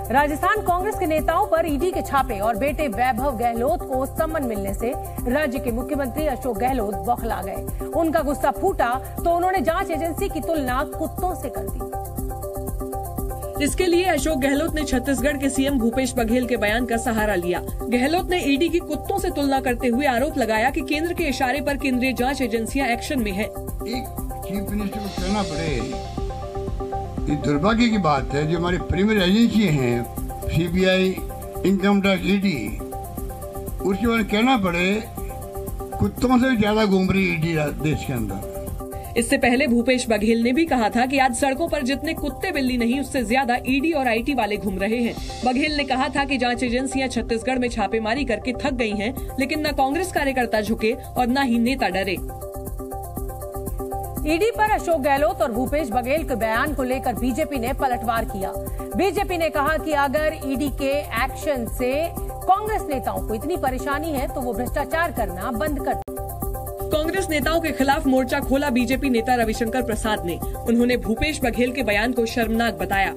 राजस्थान कांग्रेस के नेताओं पर ईडी के छापे और बेटे वैभव गहलोत को सम्मन मिलने से राज्य के मुख्यमंत्री अशोक गहलोत बौखला गए। उनका गुस्सा फूटा तो उन्होंने जांच एजेंसी की तुलना कुत्तों से कर दी। इसके लिए अशोक गहलोत ने छत्तीसगढ़ के सीएम भूपेश बघेल के बयान का सहारा लिया। गहलोत ने ईडी की कुत्तों से तुलना करते हुए आरोप लगाया कि केंद्र के इशारे पर केंद्रीय जांच एजेंसियां एक्शन में है। एक चीफ मिनिस्टर को कहना पड़े, ये दुर्भाग्य की बात है। जो हमारी प्रीमियर एजेंसी हैं, सीबीआई, इनकम टैक्स, ईडी, उसके बारे में कहना पड़े कुत्तों से ज्यादा घूम रही ईडी देश के अंदर। इससे पहले भूपेश बघेल ने भी कहा था कि आज सड़कों पर जितने कुत्ते बिल्ली नहीं, उससे ज्यादा ईडी और आईटी वाले घूम रहे हैं। बघेल ने कहा था कि जांच एजेंसियां छत्तीसगढ़ में छापेमारी करके थक गई हैं, लेकिन न कांग्रेस कार्यकर्ता झुके और न ही नेता डरे। ईडी पर अशोक गहलोत और भूपेश बघेल के बयान को लेकर बीजेपी ने पलटवार किया। बीजेपी ने कहा कि अगर ईडी के एक्शन से कांग्रेस नेताओं को इतनी परेशानी है तो वो भ्रष्टाचार करना बंद कर। कांग्रेस नेताओं के खिलाफ मोर्चा खोला बीजेपी नेता रविशंकर प्रसाद ने। उन्होंने भूपेश बघेल के बयान को शर्मनाक बताया।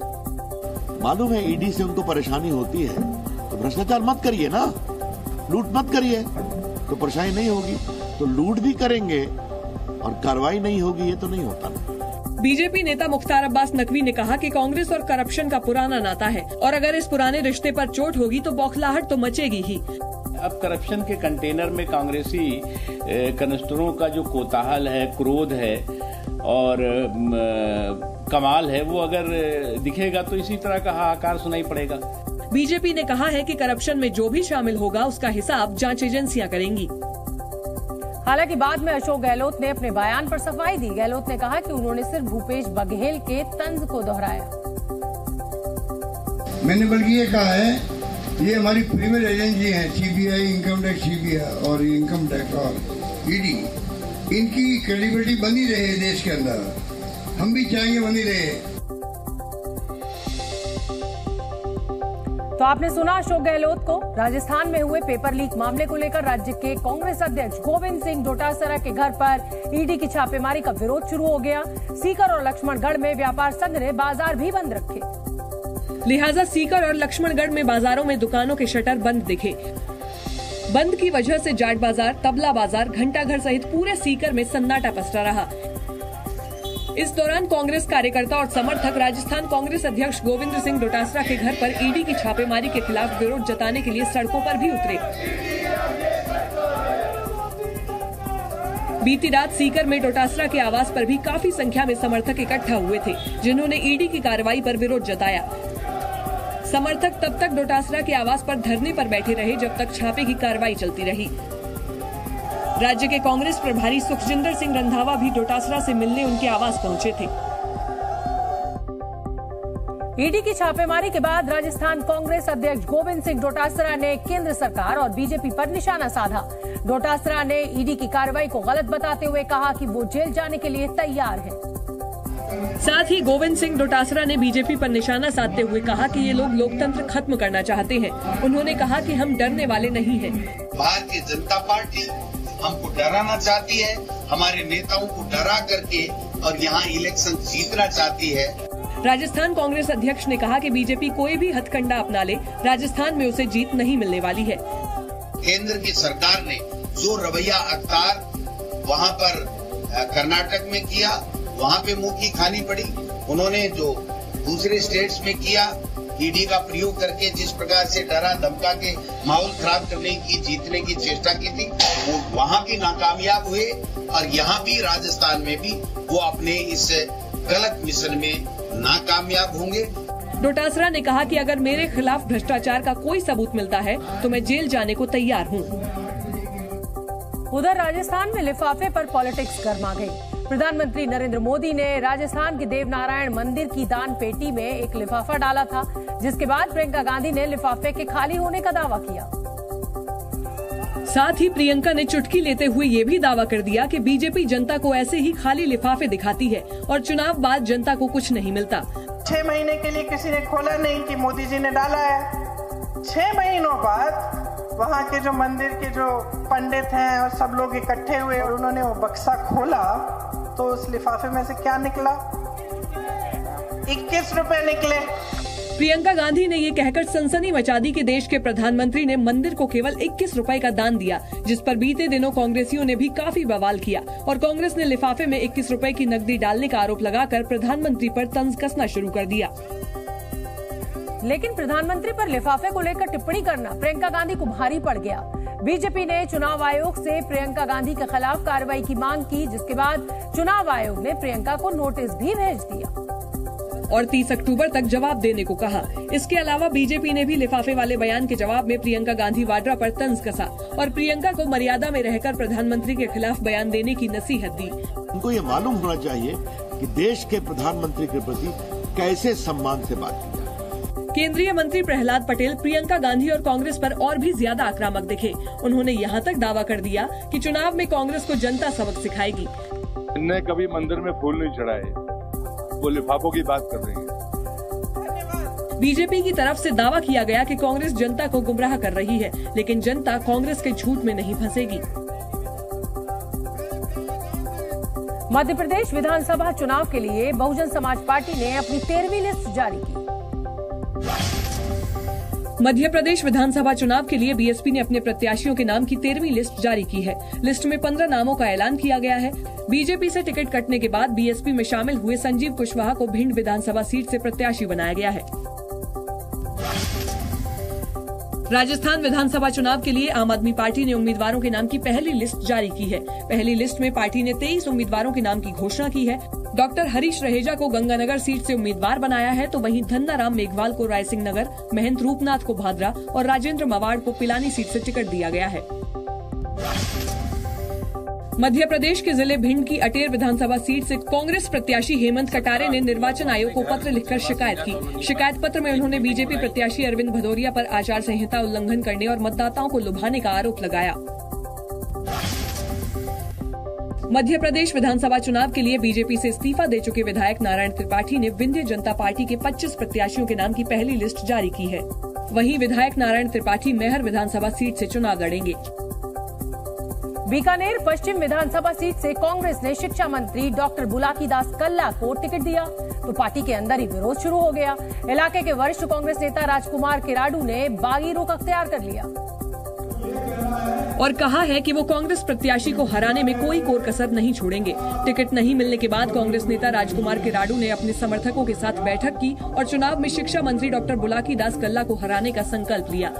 मालूम है ईडी से उनको परेशानी होती है, तो भ्रष्टाचार मत करिए ना, लूट मत करिए, तो परेशानी नहीं होगी। तो लूट भी करेंगे और कार्रवाई नहीं होगी, ये तो नहीं होता। बीजेपी नेता मुख्तार अब्बास नकवी ने कहा कि कांग्रेस और करप्शन का पुराना नाता है और अगर इस पुराने रिश्ते पर चोट होगी तो बौखलाहट तो मचेगी ही। अब करप्शन के कंटेनर में कांग्रेसी कनिस्टरों का जो कोताहल है, क्रोध है और कमाल है, वो अगर दिखेगा तो इसी तरह का हाहाकार सुनाई पड़ेगा। बीजेपी ने कहा है कि करप्शन में जो भी शामिल होगा उसका हिसाब जांच एजेंसियां करेंगी। हालांकि बाद में अशोक गहलोत ने अपने बयान पर सफाई दी। गहलोत ने कहा कि उन्होंने सिर्फ भूपेश बघेल के तंज को दोहराया। मैंने बल्कि ये कहा है, ये हमारी प्रीमियर एजेंसी है, सीबीआई, इनकम टैक्स, सीबीआई और इनकम टैक्स और ईडी, इनकी क्रेडिबिलिटी बनी रहे देश के अंदर। हम भी चाहेंगे बनी रहे। तो आपने सुना अशोक गहलोत को। राजस्थान में हुए पेपर लीक मामले को लेकर राज्य के कांग्रेस अध्यक्ष गोविंद सिंह डोटासरा के घर पर ईडी की छापेमारी का विरोध शुरू हो गया। सीकर और लक्ष्मणगढ़ में व्यापार संघ ने बाजार भी बंद रखे, लिहाजा सीकर और लक्ष्मणगढ़ में बाजारों में दुकानों के शटर बंद दिखे। बंद की वजह से जाट बाजार, तबला बाजार, घंटाघर सहित पूरे सीकर में सन्नाटा पसरा रहा। इस दौरान कांग्रेस कार्यकर्ता और समर्थक राजस्थान कांग्रेस अध्यक्ष गोविंद सिंह डोटासरा के घर पर ईडी की छापेमारी के खिलाफ विरोध जताने के लिए सड़कों पर भी उतरे। बीती रात सीकर में डोटासरा के आवास पर भी काफी संख्या में समर्थक इकट्ठा हुए थे, जिन्होंने ईडी की कार्रवाई पर विरोध जताया। समर्थक तब तक डोटासरा के आवास पर धरने पर बैठे रहे जब तक छापे की कार्रवाई चलती रही। राज्य के कांग्रेस प्रभारी सुखजिंदर सिंह रंधावा भी डोटासरा से मिलने उनके आवास पहुंचे थे। ईडी की छापेमारी के बाद राजस्थान कांग्रेस अध्यक्ष गोविंद सिंह डोटासरा ने केंद्र सरकार और बीजेपी पर निशाना साधा। डोटासरा ने ईडी की कार्रवाई को गलत बताते हुए कहा कि वो जेल जाने के लिए तैयार है। साथ ही गोविंद सिंह डोटासरा ने बीजेपी पर निशाना साधते हुए कहा कि ये लोग लोकतंत्र खत्म करना चाहते हैं। उन्होंने कहा कि हम डरने वाले नहीं हैं। भारतीय जनता पार्टी हमको डराना चाहती है, हमारे नेताओं को डरा करके और यहाँ इलेक्शन जीतना चाहती है। राजस्थान कांग्रेस अध्यक्ष ने कहा कि बीजेपी कोई भी हथकंडा अपना ले, राजस्थान में उसे जीत नहीं मिलने वाली है। केंद्र की सरकार ने जो रवैया अख्तियार वहाँ पर कर्नाटक में किया, वहाँ पे मुंह की खानी पड़ी। उन्होंने जो दूसरे स्टेट्स में किया, ईडी का प्रयोग करके जिस प्रकार से डरा धमका के माहौल खराब करने की, जीतने की चेष्टा की थी, वो वहाँ भी नाकामयाब हुए और यहाँ भी राजस्थान में भी वो अपने इस गलत मिशन में नाकामयाब होंगे। डोटासरा ने कहा कि अगर मेरे खिलाफ भ्रष्टाचार का कोई सबूत मिलता है तो मैं जेल जाने को तैयार हूँ। उधर राजस्थान में लिफाफे पर पॉलिटिक्स गर्मा गई। प्रधानमंत्री नरेंद्र मोदी ने राजस्थान के देवनारायण मंदिर की दान पेटी में एक लिफाफा डाला था, जिसके बाद प्रियंका गांधी ने लिफाफे के खाली होने का दावा किया। साथ ही प्रियंका ने चुटकी लेते हुए ये भी दावा कर दिया कि बीजेपी जनता को ऐसे ही खाली लिफाफे दिखाती है और चुनाव बाद जनता को कुछ नहीं मिलता। 6 महीने के लिए किसी ने खोला नहीं कि मोदी जी ने डाला है। 6 महीनों बाद वहाँ के जो मंदिर के जो पंडित हैं और सब लोग इकट्ठे हुए और उन्होंने वो बक्सा खोला तो उस लिफाफे में से क्या निकला? 21 रुपए निकले। प्रियंका गांधी ने ये कहकर सनसनी मचा दी कि देश के प्रधानमंत्री ने मंदिर को केवल 21 रुपए का दान दिया, जिस पर बीते दिनों कांग्रेसियों ने भी काफी बवाल किया और कांग्रेस ने लिफाफे में 21 रुपए की नकदी डालने का आरोप लगाकर प्रधानमंत्री पर तंज कसना शुरू कर दिया। लेकिन प्रधानमंत्री पर लिफाफे को लेकर टिप्पणी करना प्रियंका गांधी को भारी पड़ गया। बीजेपी ने चुनाव आयोग से प्रियंका गांधी के खिलाफ कार्रवाई की मांग की, जिसके बाद चुनाव आयोग ने प्रियंका को नोटिस भी भेज दिया और 30 अक्टूबर तक जवाब देने को कहा। इसके अलावा बीजेपी ने भी लिफाफे वाले बयान के जवाब में प्रियंका गांधी वाड्रा पर तंज कसा और प्रियंका को मर्यादा में रहकर प्रधानमंत्री के खिलाफ बयान देने की नसीहत दी। उनको ये मालूम होना चाहिए कि देश के प्रधानमंत्री के प्रति कैसे सम्मान से बात की जाए। केंद्रीय मंत्री प्रहलाद पटेल प्रियंका गांधी और कांग्रेस पर और भी ज्यादा आक्रामक दिखे। उन्होंने यहाँ तक दावा कर दिया कि चुनाव में कांग्रेस को जनता सबक सिखाएगी। इन्हें कभी मंदिर में फूल नहीं चढ़ाए, वो लिफाफों की बात कर रही है। बीजेपी की तरफ से दावा किया गया कि कांग्रेस जनता को गुमराह कर रही है, लेकिन जनता कांग्रेस के झूठ में नहीं फंसेगी। मध्य प्रदेश विधानसभा चुनाव के लिए बहुजन समाज पार्टी ने अपनी 13वीं लिस्ट जारी की। मध्य प्रदेश विधानसभा चुनाव के लिए बीएसपी ने अपने प्रत्याशियों के नाम की 13वीं लिस्ट जारी की है। लिस्ट में 15 नामों का ऐलान किया गया है। बीजेपी से टिकट कटने के बाद बीएसपी में शामिल हुए संजीव कुशवाहा को भिंड विधानसभा सीट से प्रत्याशी बनाया गया है। राजस्थान विधानसभा चुनाव के लिए आम आदमी पार्टी ने उम्मीदवारों के नाम की पहली लिस्ट जारी की है। पहली लिस्ट में पार्टी ने 23 उम्मीदवारों के नाम की घोषणा की है। डॉक्टर हरीश रहेजा को गंगानगर सीट से उम्मीदवार बनाया है, तो वहीं धन्नाराम मेघवाल को रायसिंह नगर, महेंद्र रूपनाथ को भादरा और राजेंद्र मवाड़ को पिलानी सीट से टिकट दिया गया है। मध्य प्रदेश के जिले भिंड की अटेर विधानसभा सीट से कांग्रेस प्रत्याशी हेमंत कटारे ने निर्वाचन आयोग को पत्र लिखकर शिकायत की। शिकायत पत्र में उन्होंने बीजेपी प्रत्याशी अरविंद भदौरिया पर आचार संहिता उल्लंघन करने और मतदाताओं को लुभाने का आरोप लगाया। मध्य प्रदेश विधानसभा चुनाव के लिए बीजेपी से इस्तीफा दे चुके विधायक नारायण त्रिपाठी ने विंध्य जनता पार्टी के 25 प्रत्याशियों के नाम की पहली लिस्ट जारी की है। वहीं विधायक नारायण त्रिपाठी मैहर विधानसभा सीट से चुनाव लड़ेंगे। बीकानेर पश्चिम विधानसभा सीट से कांग्रेस ने शिक्षा मंत्री डॉक्टर बुलाकी दास कल्ला को टिकट दिया, तो पार्टी के अंदर ही विरोध शुरू हो गया। इलाके के वरिष्ठ कांग्रेस नेता राजकुमार किराडू ने बागी रुख अख्तियार कर लिया और कहा है कि वो कांग्रेस प्रत्याशी को हराने में कोई कोर कसर नहीं छोड़ेंगे। टिकट नहीं मिलने के बाद कांग्रेस नेता राजकुमार किराडू ने अपने समर्थकों के साथ बैठक की और चुनाव में शिक्षा मंत्री डॉक्टर बुलाकी दास कल्ला को हराने का संकल्प लिया।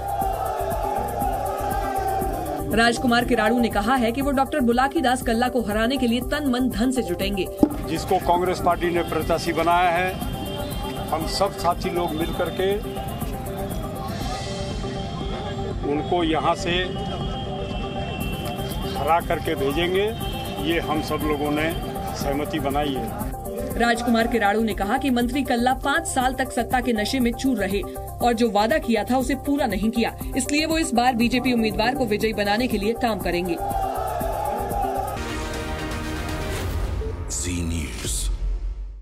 राजकुमार किराडू ने कहा है कि वो डॉक्टर बुलाकी दास कल्ला को हराने के लिए तन मन धन से जुटेंगे। जिसको कांग्रेस पार्टी ने प्रत्याशी बनाया है, हम सब साथी लोग मिलकर के उनको यहाँ से हरा करके भेजेंगे। ये हम सब लोगों ने सहमति बनाई है। राजकुमार किराडू ने कहा कि मंत्री कल्ला 5 साल तक सत्ता के नशे में चूर रहे और जो वादा किया था उसे पूरा नहीं किया, इसलिए वो इस बार बीजेपी उम्मीदवार को विजयी बनाने के लिए काम करेंगे। Zee News।